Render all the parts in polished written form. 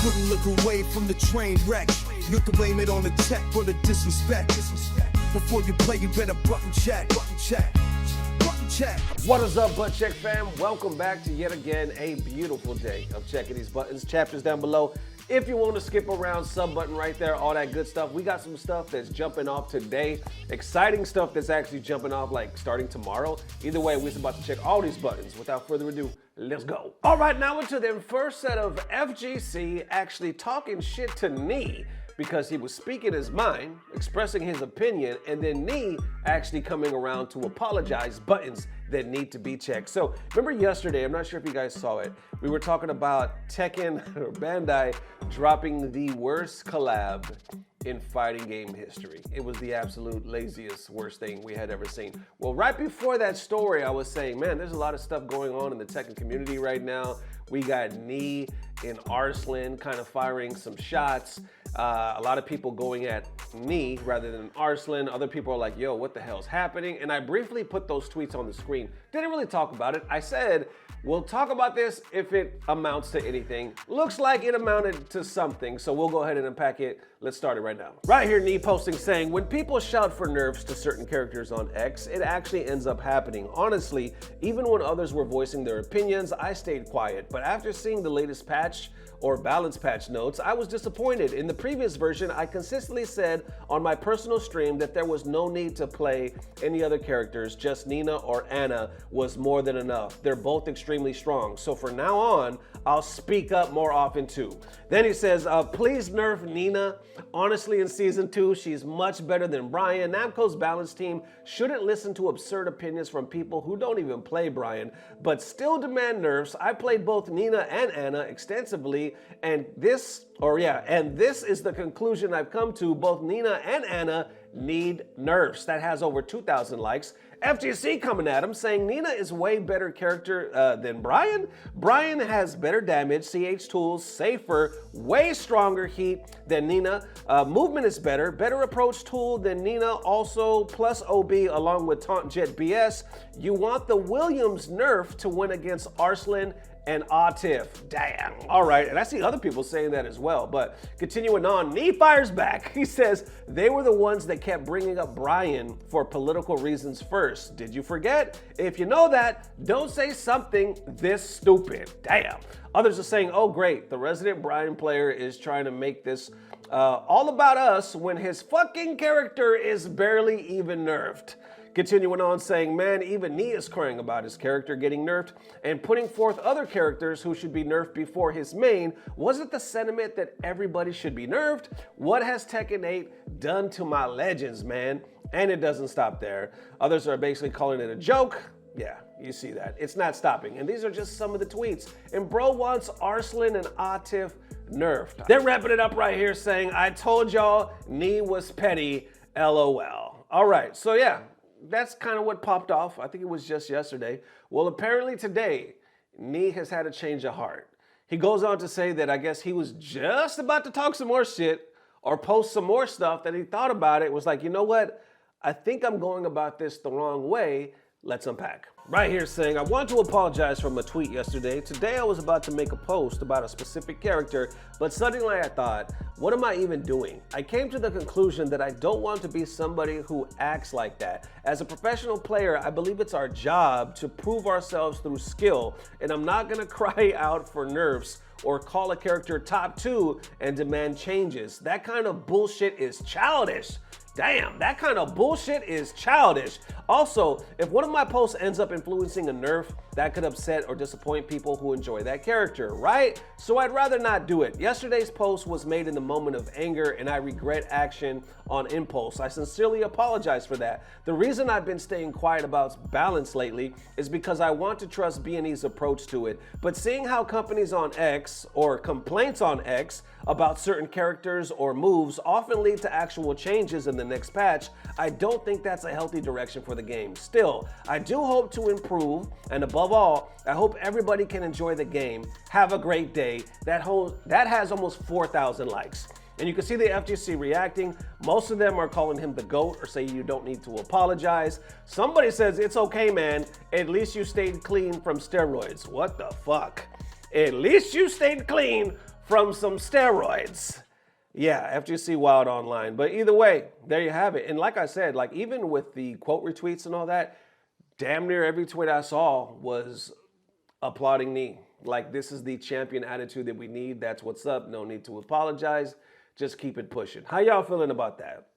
Couldn't look away from the train wreck. You can blame it on the tech for the disrespect. Before you play, you better button check. What is up, Butt Check fam? Welcome back to yet again a beautiful day of checking these buttons. Chapters down below. If you want to skip around, sub button right there, all that good stuff. We got some stuff that's jumping off today. Exciting stuff that's actually jumping off like starting tomorrow. Either way, we're about to check all these buttons. Without further ado, let's go. All right, now into the first set of FGC actually talking shit to Knee, because he was speaking his mind, expressing his opinion, and then Knee actually coming around to apologize buttons that need to be checked. So remember yesterday, I'm not sure if you guys saw it, we were talking about Tekken or Bandai dropping the worst collab in fighting game history. It was the absolute laziest, worst thing we had ever seen. Well, right before that story, I was saying, man, there's a lot of stuff going on in the Tekken community right now. We got Knee and Arslan kind of firing some shots. A lot of people going at Knee rather than Arslan. Other people are like, yo, what the hell's happening? And I briefly put those tweets on the screen. Didn't really talk about it. I said, we'll talk about this if it amounts to anything. Looks like it amounted to something, so we'll go ahead and unpack it. Let's start it right now. Right here, Knee posting saying, when people shout for nerfs to certain characters on X, it actually ends up happening. Honestly, even when others were voicing their opinions, I stayed quiet. But after seeing the latest patch, or balance patch notes, I was disappointed. In the previous version, I consistently said on my personal stream that there was no need to play any other characters, just Nina or Anna was more than enough. They're both extremely strong. So for now on, I'll speak up more often too. Then he says, please nerf Nina. Honestly, in season 2, she's much better than Brian. Namco's balance team shouldn't listen to absurd opinions from people who don't even play Brian, but still demand nerfs. I played both Nina and Anna extensively, and this is the conclusion I've come to. Both Nina and Anna need nerfs. That has over 2,000 likes. FGC coming at him saying Nina is way better character than Brian. Brian has better damage, CH tools, safer, way stronger heat than Nina. Movement is better approach tool than Nina, also plus OB along with Taunt Jet BS. You want the Williams nerf to win against Arslan and Atif. Damn. All right, and I see other people saying that as well, but continuing on, Knee fires back. He says, they were the ones that kept bringing up Brian for political reasons first. Did you forget? If you know that, don't say something this stupid. Damn. Others are saying, oh great, the resident Brian player is trying to make this all about us when his fucking character is barely even nerfed. Continuing on saying, man, even Knee is crying about his character getting nerfed and putting forth other characters who should be nerfed before his main. Was it the sentiment that everybody should be nerfed? What has Tekken 8 done to my legends, man? And it doesn't stop there. Others are basically calling it a joke. Yeah, you see that. It's not stopping. And these are just some of the tweets. And bro wants Arslan and Atif nerfed. They're wrapping it up right here saying, I told y'all Knee was petty, LOL. All right, so yeah. That's kind of what popped off. I think it was just yesterday. Well, apparently today, Knee has had a change of heart. He goes on to say that I guess he was just about to talk some more shit or post some more stuff that he thought about it. Was like, you know what? I think I'm going about this the wrong way. Let's unpack. Right here saying, I want to apologize for my tweet yesterday. Today I was about to make a post about a specific character, but suddenly I thought, what am I even doing? I came to the conclusion that I don't want to be somebody who acts like that. As a professional player, I believe it's our job to prove ourselves through skill, and I'm not gonna cry out for nerfs or call a character top 2 and demand changes. That kind of bullshit is childish. Damn, that kind of bullshit is childish. Also, if one of my posts ends up influencing a nerf, that could upset or disappoint people who enjoy that character, right? So I'd rather not do it. Yesterday's post was made in the moment of anger and I regret action on impulse. I sincerely apologize for that. The reason I've been staying quiet about balance lately is because I want to trust B&E's approach to it. But seeing how companies on X or complaints on X about certain characters or moves often lead to actual changes in the next patch, I don't think that's a healthy direction for the game. Still, I do hope to improve, and above all, I hope everybody can enjoy the game. Have a great day. That has almost 4,000 likes. And you can see the FGC reacting. Most of them are calling him the GOAT or say you don't need to apologize. Somebody says, it's okay, man. At least you stayed clean from steroids. What the fuck? At least you stayed clean from some steroids. Yeah, FGC Wild Online. But either way, there you have it. And like I said, like even with the quote retweets and all that, damn near every tweet I saw was applauding Knee. Like, this is the champion attitude that we need. That's what's up. No need to apologize. Just keep it pushing. How y'all feeling about that?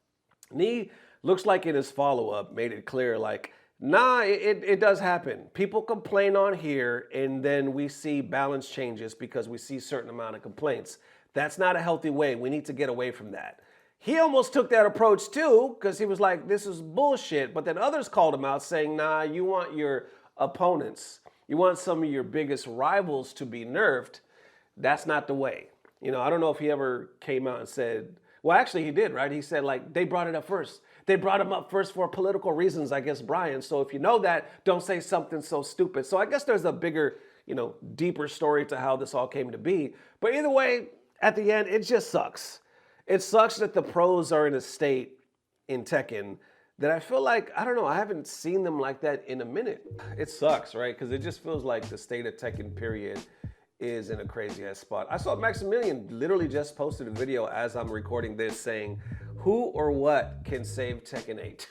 Knee looks like in his follow-up made it clear, like, nah, it does happen. People complain on here, and then we see balance changes because we see certain amount of complaints. That's not a healthy way. We need to get away from that. He almost took that approach too, because he was like, this is bullshit. But then others called him out saying, nah, you want your opponents, you want some of your biggest rivals to be nerfed. That's not the way. You know, I don't know if he ever came out and said, well, actually he did, right? He said, like, they brought it up first. They brought him up first for political reasons, I guess, Brian. So if you know that, don't say something so stupid. So I guess there's a bigger, deeper story to how this all came to be. But either way, at the end, it just sucks. It sucks that the pros are in a state in Tekken that I feel like, I don't know, I haven't seen them like that in a minute. It sucks, right? Because it just feels like the state of Tekken period is in a crazy ass spot. I saw Maximilian literally just posted a video as I'm recording this saying, who or what can save Tekken 8?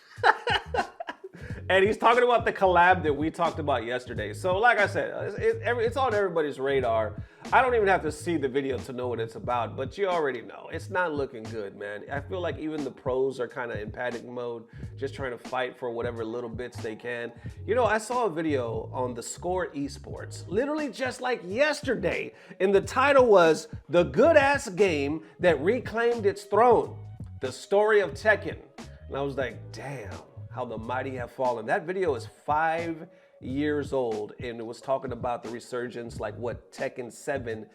And he's talking about the collab that we talked about yesterday. So like I said, it's on everybody's radar. I don't even have to see the video to know what it's about, but you already know. It's not looking good, man. I feel like even the pros are kind of in panic mode, just trying to fight for whatever little bits they can. I saw a video on the Score Esports, literally just like yesterday, and the title was The Good-Ass Game That Reclaimed Its Throne, The Story of Tekken. And I was like, damn. How the mighty have fallen. That video is 5 years old, and it was talking about the resurgence, like what Tekken 7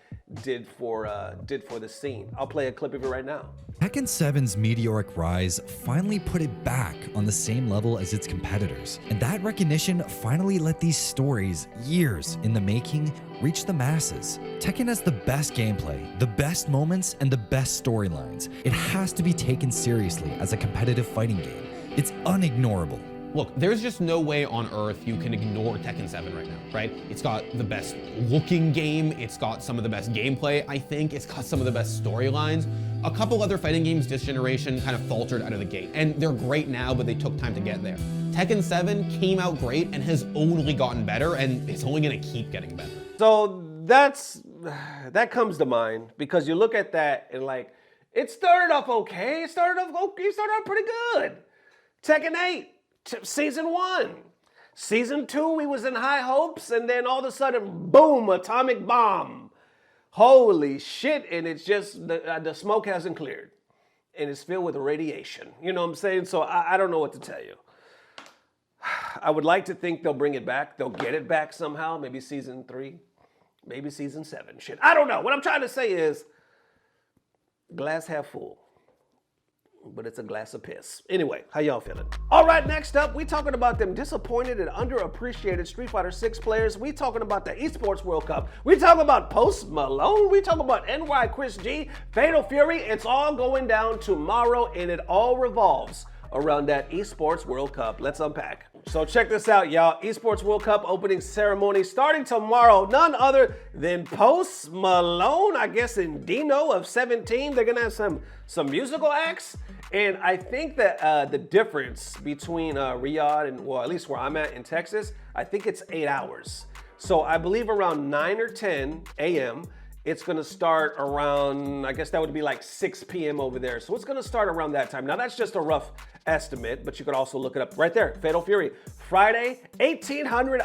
did for the scene. I'll play a clip of it right now. Tekken 7's meteoric rise finally put it back on the same level as its competitors, and that recognition finally let these stories, years in the making, reach the masses. Tekken has the best gameplay, the best moments, and the best storylines. It has to be taken seriously as a competitive fighting game. It's unignorable. Look, there's just no way on earth you can ignore Tekken 7 right now, right? It's got the best looking game, it's got some of the best gameplay, I think, it's got some of the best storylines. A couple other fighting games this generation kind of faltered out of the gate, and they're great now, but they took time to get there. Tekken 7 came out great and has only gotten better, and it's only gonna keep getting better. So that comes to mind, because you look at that and like, it started off okay, it started off pretty good. Tekken 8, Season 1. Season 2, we was in high hopes, and then all of a sudden, boom, atomic bomb. Holy shit, and it's just, the smoke hasn't cleared. And it's filled with radiation. You know what I'm saying? So I don't know what to tell you. I would like to think they'll bring it back. They'll get it back somehow. Maybe Season 3. Maybe Season 7. Shit, I don't know. What I'm trying to say is, glass half full. But it's a glass of piss. Anyway, how y'all feeling? All right, next up, we talking about them disappointed and underappreciated Street Fighter 6 players. We talking about the Esports World Cup. We talking about Post Malone. We talking about NY Chris G, Fatal Fury. It's all going down tomorrow, and it all revolves around that Esports World Cup. Let's unpack. So check this out, y'all. Esports World Cup opening ceremony starting tomorrow. None other than Post Malone, I guess, and Dino of 17. They're gonna have some musical acts. And I think that the difference between Riyadh and, well, at least where I'm at in Texas, I think it's 8 hours. So I believe around 9 or 10 a.m., it's gonna start around, I guess that would be like 6 p.m. over there. So it's gonna start around that time. Now that's just a rough estimate, but you could also look it up right there. Fatal Fury, Thursday, 1800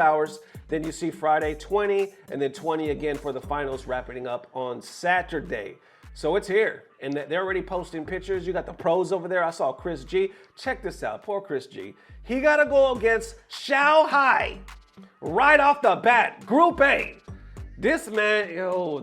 hours. Then you see Friday 20, and then 20 again for the finals, wrapping up on Saturday. So it's here, and they're already posting pictures. You got the pros over there. I saw Chris G. Check this out, poor Chris G. He got to go against Xiao Hai right off the bat, Group A. This man,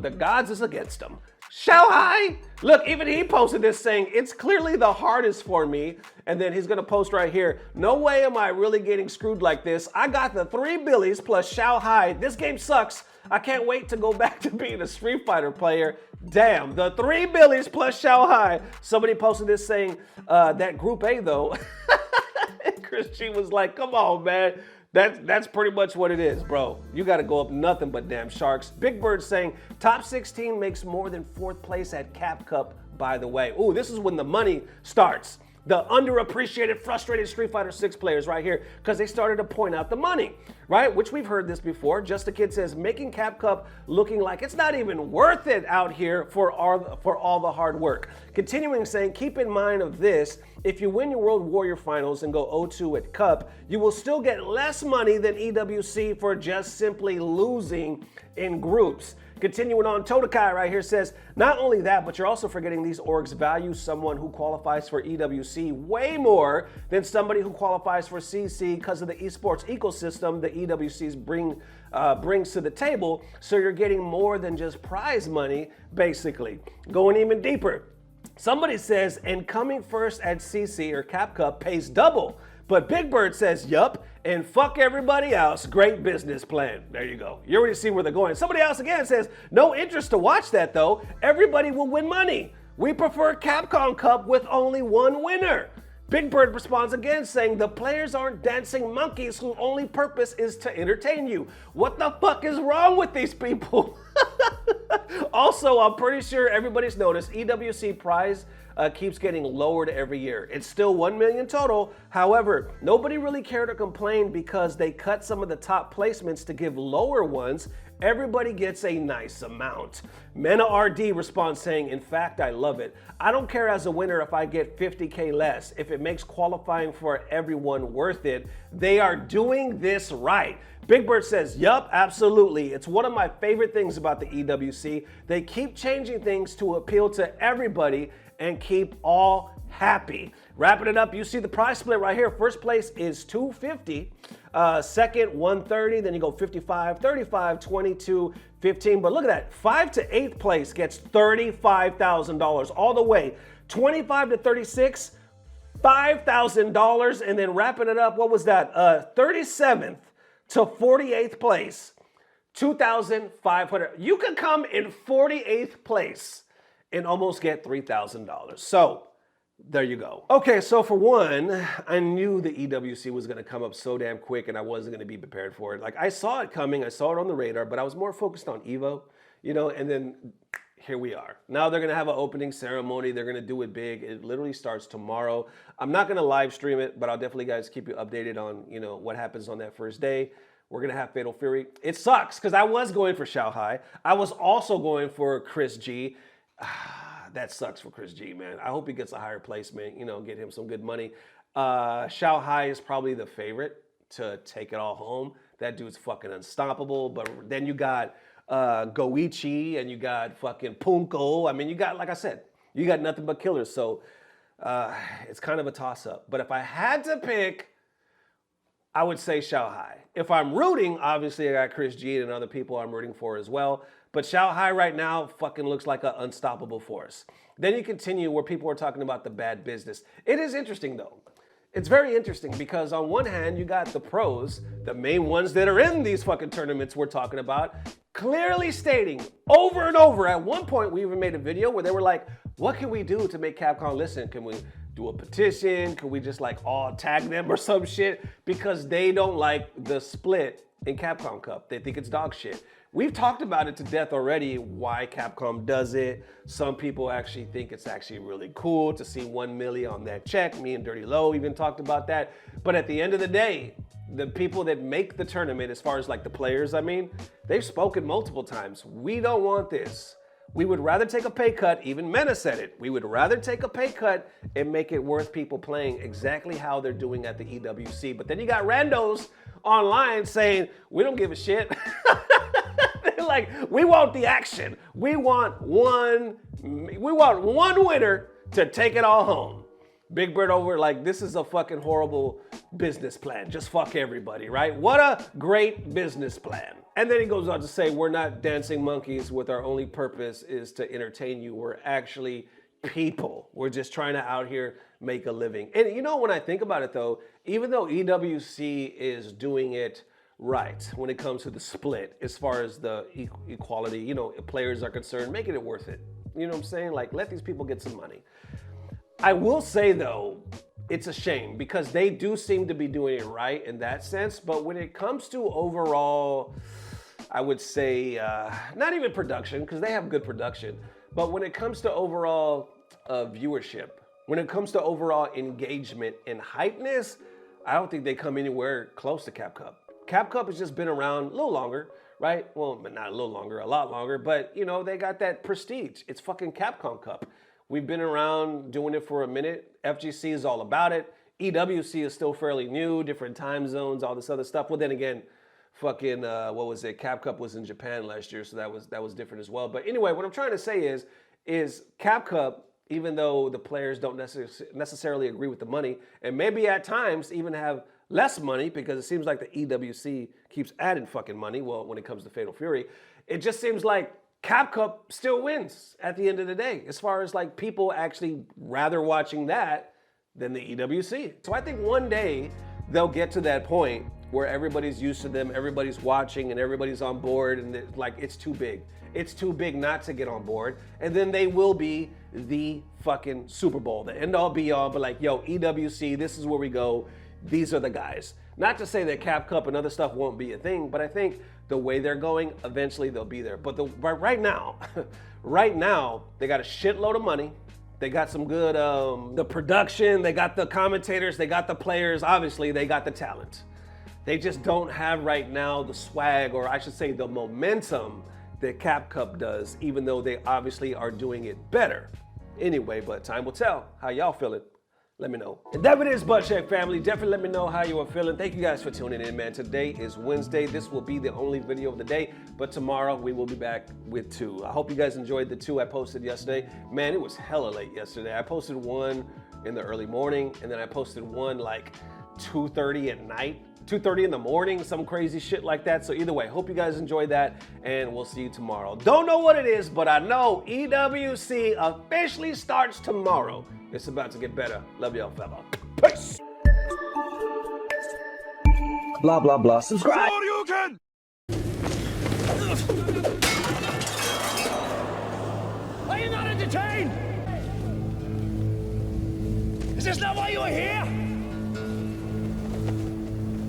the gods is against him. Xiao Hai, look, even he posted this saying, it's clearly the hardest for me. And then he's gonna post right here, no way am I really getting screwed like this. I got the 3 Billies plus Xiao Hai. This game sucks. I can't wait to go back to being a Street Fighter player. Damn, the 3 Billies plus Xiao Hai. Somebody posted this saying, that Group A though, and Chris G was like, come on, man. That's pretty much what it is, bro. You got to go up nothing but damn sharks. Big Bird saying top 16 makes more than 4th place at Cap Cup, by the way. Ooh, this is when the money starts. The underappreciated, frustrated Street Fighter 6 players right here, because they started to point out the money, right? Which we've heard this before. Just a Kid says, making Cap Cup looking like it's not even worth it out here for all the hard work. Continuing saying, keep in mind of this, if you win your World Warrior Finals and go 0-2 at Cup, you will still get less money than EWC for just simply losing in groups. Continuing on, Totokai right here says, not only that, but you're also forgetting these orgs value someone who qualifies for EWC way more than somebody who qualifies for CC because of the esports ecosystem the EWCs brings to the table. So you're getting more than just prize money, basically. Going even deeper, somebody says, and coming first at CC or Cap Cup pays double. But Big Bird says, yup, and fuck everybody else. Great business plan. There you go. You already see where they're going. Somebody else again says, no interest to watch that though. Everybody will win money. We prefer Capcom Cup with only one winner. Big Bird responds again saying, the players aren't dancing monkeys whose only purpose is to entertain you. What the fuck is wrong with these people? Also, I'm pretty sure everybody's noticed EWC prize keeps getting lowered every year. It's still 1 million total. However, nobody really cared or complained because they cut some of the top placements to give lower ones. Everybody gets a nice amount. Mena RD responds saying, in fact, I love it. I don't care as a winner if I get 50K less. If it makes qualifying for everyone worth it, they are doing this right. Big Bird says, yup, absolutely. It's one of my favorite things about the EWC. They keep changing things to appeal to everybody and keep all happy. Wrapping it up, you see the prize split right here. First place is $250. Second, $130. Then you go 55, 35, 22, 15. But look at that. 5 to 8th place gets $35,000 all the way. 25 to 36, $5,000. And then wrapping it up, what was that? 37th to 48th place, $2,500. You could come in 48th place and almost get $3,000. So there you go. Okay, so for one, I knew the EWC was gonna come up so damn quick and I wasn't gonna be prepared for it. Like I saw it coming, I saw it on the radar, but I was more focused on Evo, you know, and then here we are. Now they're gonna have an opening ceremony, they're gonna do it big. It literally starts tomorrow. I'm not gonna live stream it, but I'll definitely guys keep you updated on, you know, what happens on that first day. We're gonna have Fatal Fury. It sucks, because I was going for Xiao Hai. I was also going for Chris G. That sucks for Chris G, man. I hope he gets a higher placement, you know, get him some good money. Xiao Hai is probably the favorite to take it all home. That dude's fucking unstoppable. But then you got Goichi and you got fucking Punko. I mean, you got, like I said, you got nothing but killers. So it's kind of a toss-up. But if I had to pick, I would say Xiao Hai. If I'm rooting, obviously I got Chris G and other people I'm rooting for as well. But Xiao Hai right now fucking looks like an unstoppable force. Then you continue where people are talking about the bad business. It is interesting though. It's very interesting because on one hand, you got the pros, the main ones that are in these fucking tournaments we're talking about, clearly stating over and over. At one point, we even made a video where they were like, what can we do to make Capcom listen? Can we do a petition? Can we just like all tag them or some shit? Because they don't like the split in Capcom Cup. They think it's dog shit. We've talked about it to death already, why Capcom does it. Some people actually think it's actually really cool to see 1 million on that check. Me and Dirty Low even talked about that. But at the end of the day, the people that make the tournament, as far as like the players, I mean, they've spoken multiple times. We don't want this. We would rather take a pay cut, even Mena said it. We would rather take a pay cut and make it worth people playing exactly how they're doing at the EWC. But then you got randos online saying, we don't give a shit. Like, we want the action. We want one winner to take it all home. Big Bird over like, this is a fucking horrible business plan. Just fuck everybody, right? What a great business plan. And then he goes on to say, we're not dancing monkeys with our only purpose is to entertain you. We're actually people. We're just trying to out here make a living. And you know, when I think about it though, even though EWC is doing it right when it comes to the split, as far as the equality, you know, players are concerned, making it worth it. You know what I'm saying? Like, let these people get some money. I will say though, it's a shame because they do seem to be doing it right in that sense. But when it comes to overall, I would say, not even production, because they have good production, but when it comes to overall viewership, when it comes to overall engagement and hypeness, I don't think they come anywhere close to Capcom. Capcom has just been around a little longer, right? Well, not a little longer, a lot longer, but you know, they got that prestige. It's fucking Capcom Cup. We've been around doing it for a minute. FGC is all about it. EWC is still fairly new, different time zones, all this other stuff. Well, then again, fucking, what was it? Cap Cup was in Japan last year, so that was different as well. But anyway, what I'm trying to say is Cap Cup, even though the players don't necessarily agree with the money, and maybe at times even have less money because it seems like the EWC keeps adding fucking money, well, when it comes to Fatal Fury, it just seems like Cap Cup still wins at the end of the day, as far as like people actually rather watching that than the EWC. So I think one day they'll get to that point where everybody's used to them, everybody's watching and everybody's on board and like it's too big. It's too big not to get on board. And then they will be the fucking Super Bowl, the end all be all, but like, yo, EWC, this is where we go. These are the guys. Not to say that Cap Cup and other stuff won't be a thing, but I think the way they're going, eventually they'll be there. But right now, they got a shitload of money. They got some good, the production, they got the commentators, they got the players, obviously they got the talent. They just don't have right now the swag, or I should say the momentum that Cap Cup does, even though they obviously are doing it better. Anyway, but time will tell. How y'all feeling? Let me know. And that it is, Butt Check family. Definitely let me know how you are feeling. Thank you guys for tuning in, man. Today is Wednesday. This will be the only video of the day, but tomorrow we will be back with 2. I hope you guys enjoyed the 2 I posted yesterday. Man, it was hella late yesterday. I posted one in the early morning, and then I posted one like 2:30 at night. 2:30 in the morning, some crazy shit like that. So either way, hope you guys enjoyed that, and we'll see you tomorrow. Don't know what it is, but I know EWC officially starts tomorrow. It's about to get better. Love y'all, fella. Peace. Blah, blah, blah. Subscribe. Are you not entertained? Is this not why you are here?